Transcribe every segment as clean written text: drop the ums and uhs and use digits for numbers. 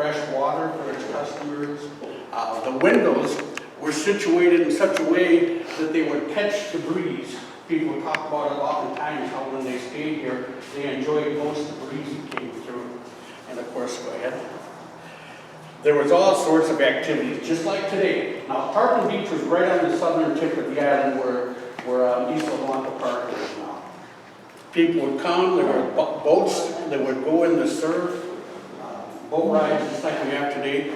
fresh water for its customers. The windows were situated in such a way that they would catch the breeze. People talk about it oftentimes, how when they stayed here, they enjoyed most of the breeze that came through. And of course, go ahead. There was all sorts of activities, just like today. Now, Tarpon Beach was right on the southern tip of the island where East Levanta Park is now. People would come, there were boats that would go in the surf, boat rides just like we have today.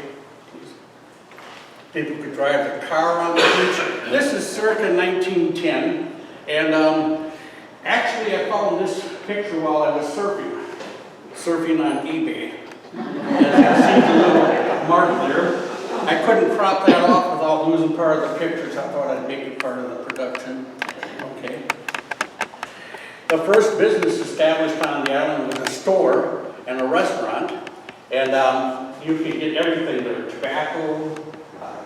People could drive the car on the beach. This is circa 1910, and actually I found this picture while I was surfing on eBay. As you see the little mark there. I couldn't crop that off without losing part of the pictures. I thought I'd make it part of the production. Okay. The first business established on the island was a store and a restaurant, and you could get everything there: tobacco,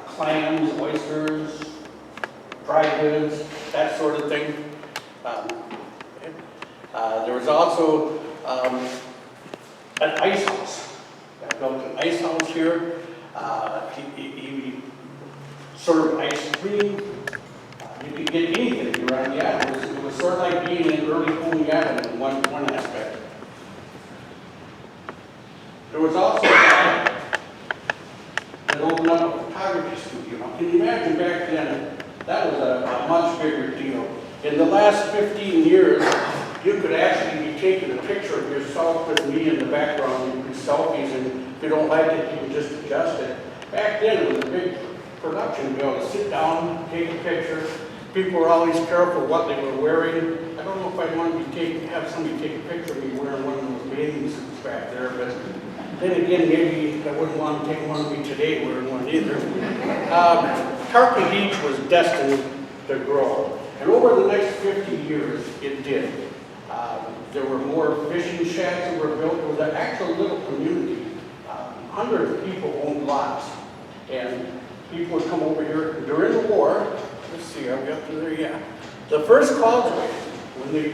clams, oysters, dry goods, that sort of thing. There was also an ice house. I built an ice house here. He served ice cream. You could get anything around the island. It was sort of like being in early Coney Island in one aspect. There was also a guy that opened up a photography studio. Now, can you imagine back then, that was a much bigger deal. In the last 15 years, you could actually be taking a picture of yourself with me in the background. You could selfies, and if you don't like it, you can just adjust it. Back then, it was a big production to be able to sit down, take a picture. People were always careful what they were wearing. I don't know if I'd want to have somebody take a picture of me wearing one of those bathing suits back there, but then again, maybe I wouldn't want to take one of me today wearing one either. Tarpon Beach was destined to grow. And over the next 50 years, it did. There were more fishing shacks that were built. It was an actual little community. Hundreds of people owned lots. And people would come over here during the war. Let's see, I've got to there, yeah. The first causeway,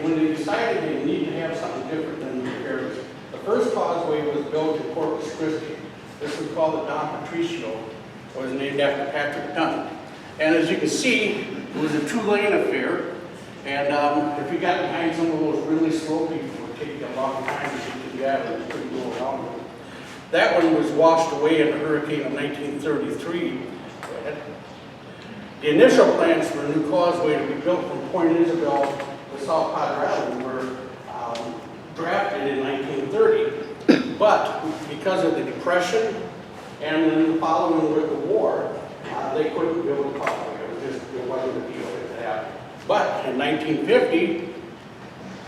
when they decided they needed to have something different than the areas, the first causeway was built in Corpus Christi. This was called the Don Patricio. It was named after Patrick Dunn. And as you can see, it was a 2-lane affair. And if you got behind some of those really slow people, it would take you a long time to get to the island. You couldn't go around them. That one was washed away in a hurricane of 1933. The initial plans for a new causeway to be built from Point Isabel to South Padre Island were drafted in 1930. But because of the Depression and then the following with the war, they couldn't build a causeway. It wasn't a deal to have. But in 1950,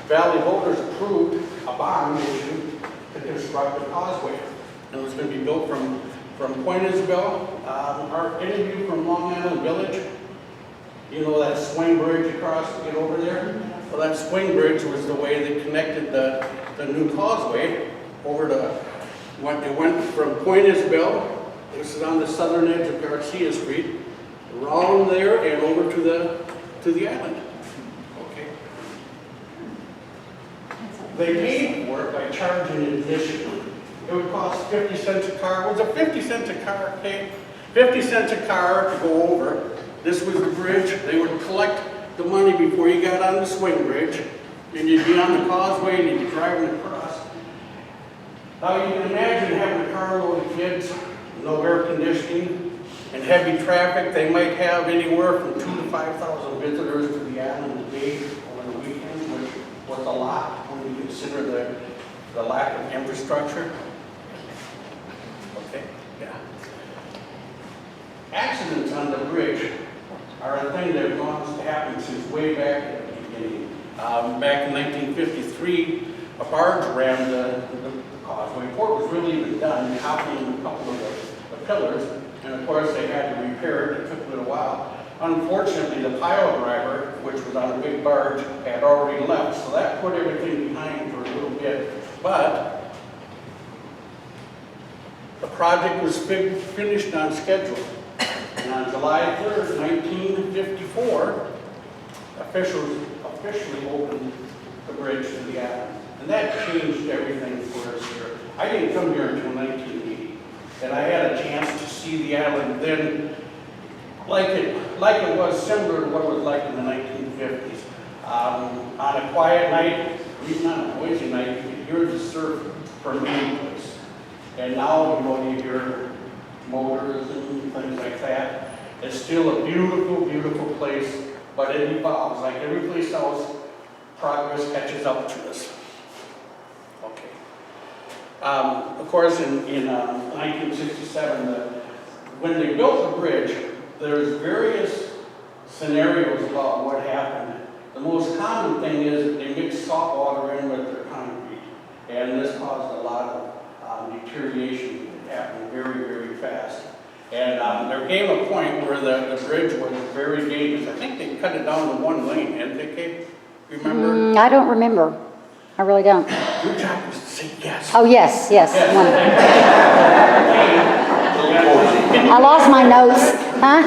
Valley voters approved a bond issue to construct a causeway. And it was going to be built from Point Isabel. Are any of you from Long Island Village? You know that swing bridge across to get over there? Well, that swing bridge was the way they connected the new causeway over to, it went from Point Isabel, this is on the southern edge of Garcia Street, around there and over to the island. Okay. They paid for it by charging admission. It would cost 50 cents a car. Was it 50 cents a car, okay? 50 cents a car to go over. This was the bridge. They would collect the money before you got on the swing bridge. And you'd be on the causeway and you'd be driving across. Now you can imagine having a carload of kids, no air conditioning, and heavy traffic. They might have anywhere from 2,000 to 5,000 visitors to the island a day over the weekend, which was a lot when you consider the lack of infrastructure. Okay, yeah. Accidents on the bridge are a thing that has gone to happen since way back at the beginning. Back in 1953, a barge ran the causeway. Before it was really even done, copying a couple of the pillars, and of course they had to repair it. It took a little while. Unfortunately, the pile driver, which was on a big barge, had already left, so that put everything behind for a little bit. But the project was finished on schedule. And on July 3rd, 1954, officials officially opened the bridge to the island. And that changed everything for us here. I didn't come here until 1980. and I had a chance to see the island then, like it was similar to what it was like in the 1950s. On a quiet night, even on a noisy night, you could hear the surf from any place. And now, you hear motors and things like that. It's still a beautiful, beautiful place, but it evolves. Like every place else, progress catches up to us. Okay. Of course, in 1967, when they built the bridge, there's various scenarios about what happened. The most common thing is they mixed salt water in with their concrete, and this caused a lot of deterioration. It happened very, very fast. And there came a point where the bridge was very dangerous. I think they cut it down to one lane, didn't they, Kate? Remember? I don't remember. I really don't. Your job was to say yes. Oh, yes, yes. I lost my notes. Huh?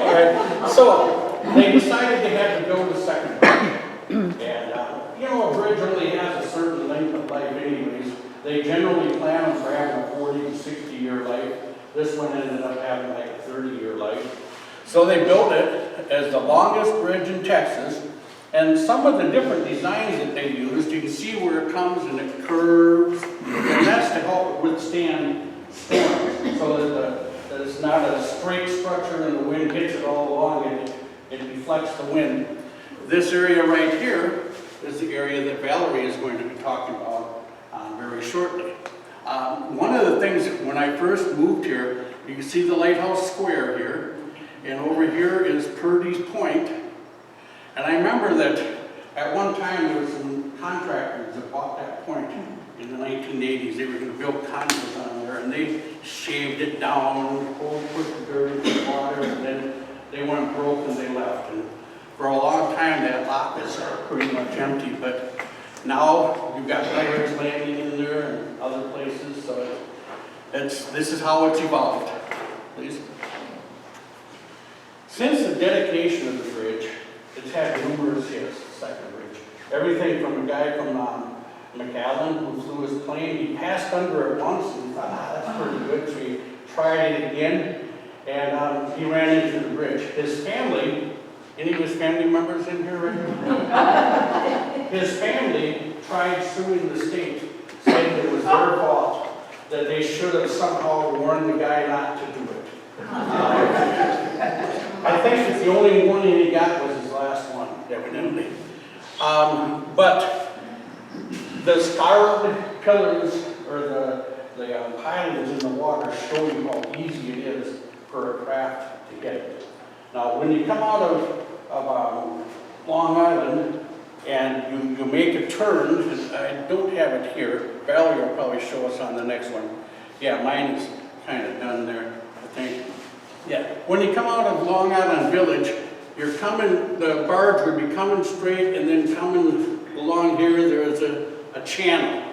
All right. So they decided they had to build a second bridge. And, a bridge really has a certain length of life anyways. They generally plan on having a 40 to 60 year life. This one ended up having like a 30-year life. So they built it as the longest bridge in Texas. And some of the different designs that they used, you can see where it comes and it curves. And that's to help it withstand storms. So that it's not a straight structure and the wind hits it all along and it deflects the wind. This area right here is the area that Valerie is going to be talking about very shortly. One of the things, when I first moved here, you can see the Lighthouse Square here, and over here is Purdy's Point. And I remember that at one time there were some contractors that bought that point in the 1980s. They were going to build condos on there, and they shaved it down, put the dirt in the water, and then they went broke and they left. And for a long time that lot was pretty much empty, but now you've got Pirates Landing in there and other places, so this is how it's evolved. Please. Since the dedication of the bridge, it's had numerous hits, the second bridge. Everything from a guy from McAllen who flew his plane, he passed under it once and he thought, that's pretty good, so he tried it again, and he ran into the bridge. His family, any of his family members in here right now? His family tried suing the state, saying it was their fault, that they should have somehow warned the guy not to do it. I think that the only warning he got was his last one, evidently. But the scarred pillars, or the pilings in the water, show you how easy it is for a craft to get. Now, when you come out of Long Island, and you make a turn, I don't have it here, Valerie will probably show us on the next one. Yeah, mine is kind of done there, I think. Yeah, when you come out of Long Island Village, you're coming, the barge would be coming straight, and then coming along here, there's a channel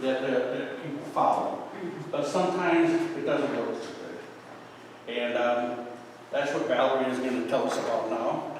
that people follow. But sometimes it doesn't go so good. And that's what Valerie is going to tell us about now.